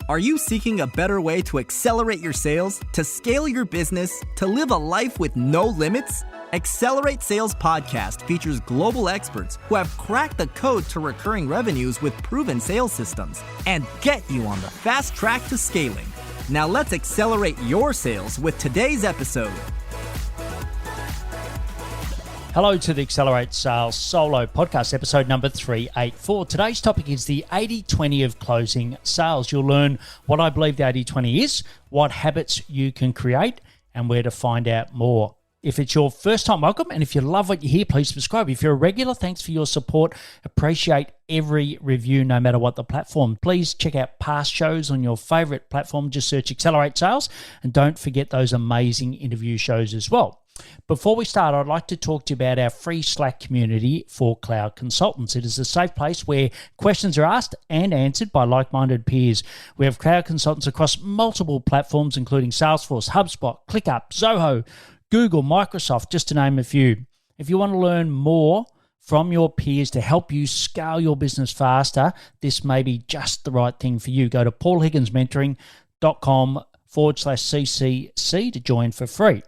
Are you seeking a better way to accelerate your sales, to scale your business, to live a life with no limits? Accelerate Sales Podcast features global experts who have cracked the code to recurring revenues with proven sales systems and get you on the fast track to scaling. Now let's accelerate your sales with today's episode. Hello to the Accelerate Sales Solo Podcast, episode number 384. Today's topic is the 80-20 of closing sales. You'll learn what I believe the 80-20 is, what habits you can create, and where to find out more. If it's your first time, welcome. And if you love what you hear, please subscribe. If you're a regular, thanks for your support. Appreciate every review, no matter what the platform. Please check out past shows on your favorite platform. Just search Accelerate Sales. And don't forget those amazing interview shows as well. Before we start, I'd like to talk to you about our free Slack community for cloud consultants. It is a safe place where questions are asked and answered by like-minded peers. We have cloud consultants across multiple platforms, including Salesforce, HubSpot, ClickUp, Zoho, Google, Microsoft, just to name a few. If you want to learn more from your peers to help you scale your business faster, this may be just the right thing for you. Go to paulhigginsmentoring.com/CCC to join for free.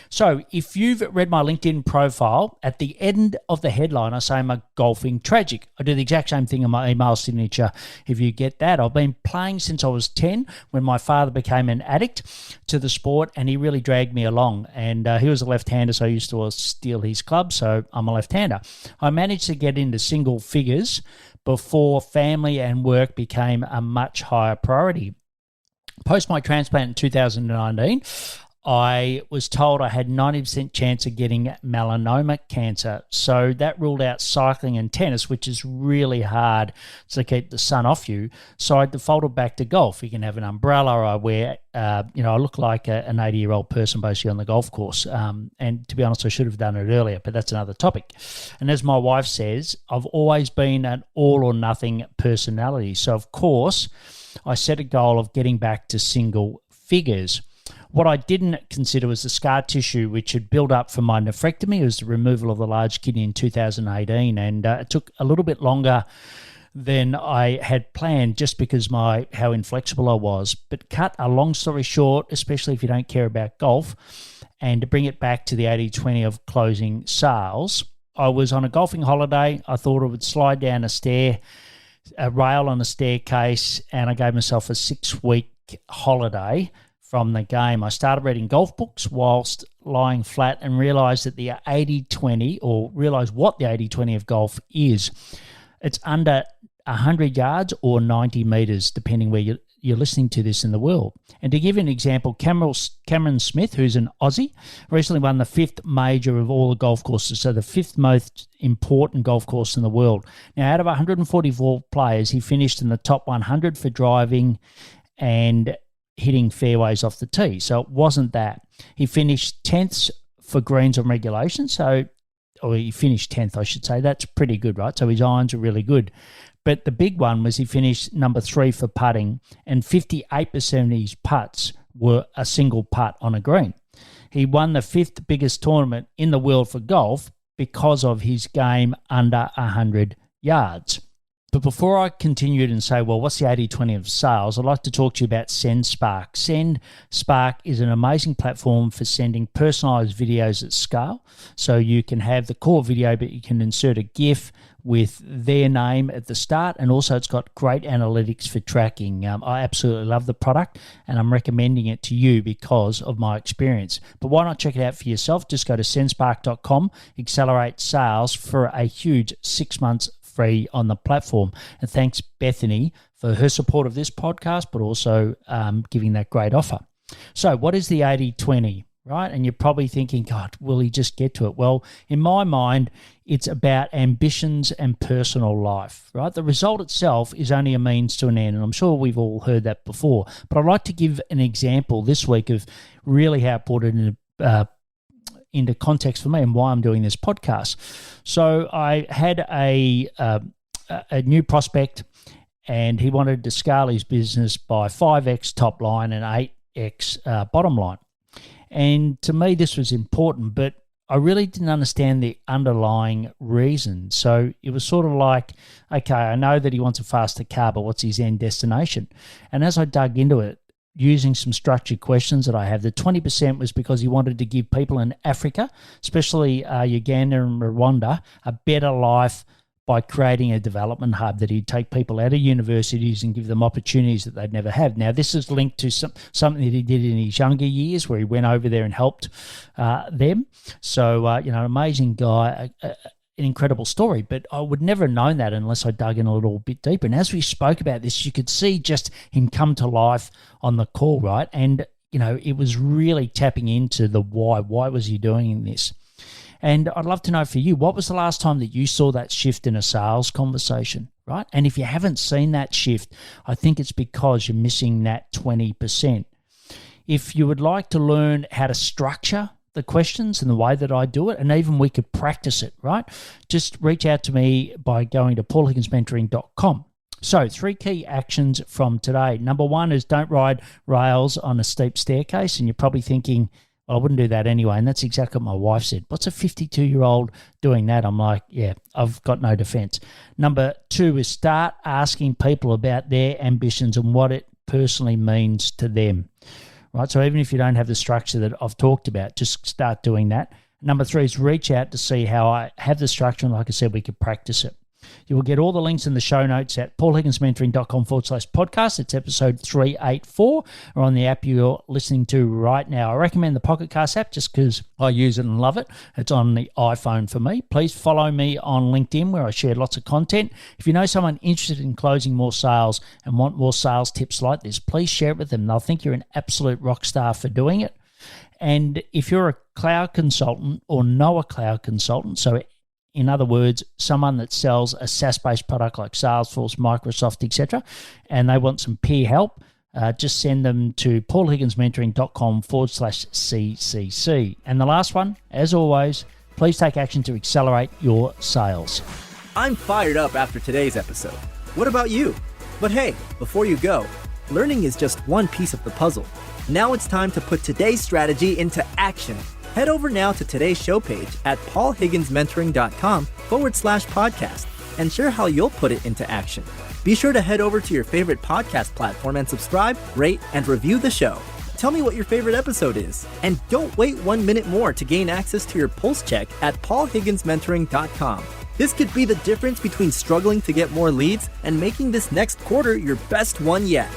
So if you've read my LinkedIn profile, at the end of the headline, I say I'm a golfing tragic. I do the exact same thing in my email signature, if you get that. I've been playing since I was 10 when my father became an addict to the sport, and he really dragged me along. And he was a left-hander, so I used to steal his club, so I'm a left-hander. I managed to get into single figures before family and work became a much higher priority. Post my transplant in 2019, I was told I had 90% chance of getting melanoma cancer. So that ruled out cycling and tennis, which is really hard to keep the sun off you. So I defaulted back to golf. You can have an umbrella. I wear, I look like an 80-year-old person basically on the golf course. And to be honest, I should have done it earlier, but that's another topic. And as my wife says, I've always been an all or nothing personality. So of course, I set a goal of getting back to single figures. What I didn't consider was the scar tissue which had built up from my nephrectomy. It was the removal of the large kidney in 2018, and it took a little bit longer than I had planned just because how inflexible I was. But cut a long story short, especially if you don't care about golf, and to bring it back to the 80-20 of closing sales, I was on a golfing holiday. I thought I would slide down a rail on a staircase, and I gave myself a 6-week holiday from the game. I started reading golf books whilst lying flat and realised that the 80-20, or realised what the 80-20 of golf is. It's under 100 yards or 90 metres, depending where you're listening to this in the world. And to give you an example, Cameron Smith, who's an Aussie, recently won the 5th major of all the golf courses, so the 5th most important golf course in the world. Now, out of 144 players, he finished in the top 100 for driving and hitting fairways off the tee. So it wasn't that. He finished 10th for greens on regulation. Or he finished 10th, I should say. That's pretty good, right? So his irons are really good. But the big one was he finished number 3 for putting, and 58% of his putts were a single putt on a green. He won the 5th biggest tournament in the world for golf because of his game under 100 yards. But before I continued and say, well, what's the 80-20 of sales, I'd like to talk to you about SendSpark. SendSpark is an amazing platform for sending personalized videos at scale. So you can have the core video, but you can insert a GIF with their name at the start. And also it's got great analytics for tracking. I absolutely love the product, and I'm recommending it to you because of my experience. But why not check it out for yourself? Just go to sendspark.com, accelerate sales for a huge 6 months free on the platform. And thanks, Bethany, for her support of this podcast, but also giving that great offer. So what is the 80-20, right? And you're probably thinking, God, will he just get to it? Well, in my mind, it's about ambitions and personal life, right? The result itself is only a means to an end. And I'm sure we've all heard that before. But I'd like to give an example this week of really how I put it into context for me and why I'm doing this podcast. So I had a new prospect, and he wanted to scale his business by 5x top line and 8x bottom line. And to me, this was important, but I really didn't understand the underlying reason. So it was sort of like, okay, I know that he wants a faster car, but what's his end destination? And as I dug into it, using some structured questions that I have, the 20% was because he wanted to give people in Africa, especially Uganda and Rwanda, a better life by creating a development hub that he'd take people out of universities and give them opportunities that they'd never had. Now, this is linked to something that he did in his younger years where he went over there and helped them. So, an amazing guy, an incredible story, but I would never have known that unless I dug in a little bit deeper. And as we spoke about this, you could see just him come to life on the call, right? And, it was really tapping into the why. Why was he doing this? And I'd love to know for you, what was the last time that you saw that shift in a sales conversation, right? And if you haven't seen that shift, I think it's because you're missing that 20%. If you would like to learn how to structure the questions and the way that I do it, and even we could practice it, right? Just reach out to me by going to paulhigginsmentoring.com. So 3 key actions from today. Number 1 is don't ride rails on a steep staircase. And you're probably thinking, I wouldn't do that anyway. And that's exactly what my wife said. What's a 52-year-old doing that? I'm like, yeah, I've got no defense. Number 2 is start asking people about their ambitions and what it personally means to them, right? So even if you don't have the structure that I've talked about, just start doing that. Number 3 is reach out to see how I have the structure. And like I said, we could practice it. You will get all the links in the show notes at paulhigginsmentoring.com/podcast. It's episode 384, or on the app you're listening to right now. I recommend the Pocket Cast app just because I use it and love it. It's on the iPhone for me. Please follow me on LinkedIn where I share lots of content. If you know someone interested in closing more sales and want more sales tips like this, please share it with them. They'll think you're an absolute rock star for doing it. And if you're a cloud consultant or know a cloud consultant, so in other words, someone that sells a SaaS-based product like Salesforce, Microsoft, etc., and they want some peer help, just send them to paulhigginsmentoring.com/CCC. And the last one, as always, please take action to accelerate your sales. I'm fired up after today's episode. What about you? But hey, before you go, learning is just one piece of the puzzle. Now it's time to put today's strategy into action. Head over now to today's show page at paulhigginsmentoring.com/podcast and share how you'll put it into action. Be sure to head over to your favorite podcast platform and subscribe, rate, and review the show. Tell me what your favorite episode is. And don't wait 1 minute more to gain access to your pulse check at paulhigginsmentoring.com. This could be the difference between struggling to get more leads and making this next quarter your best one yet.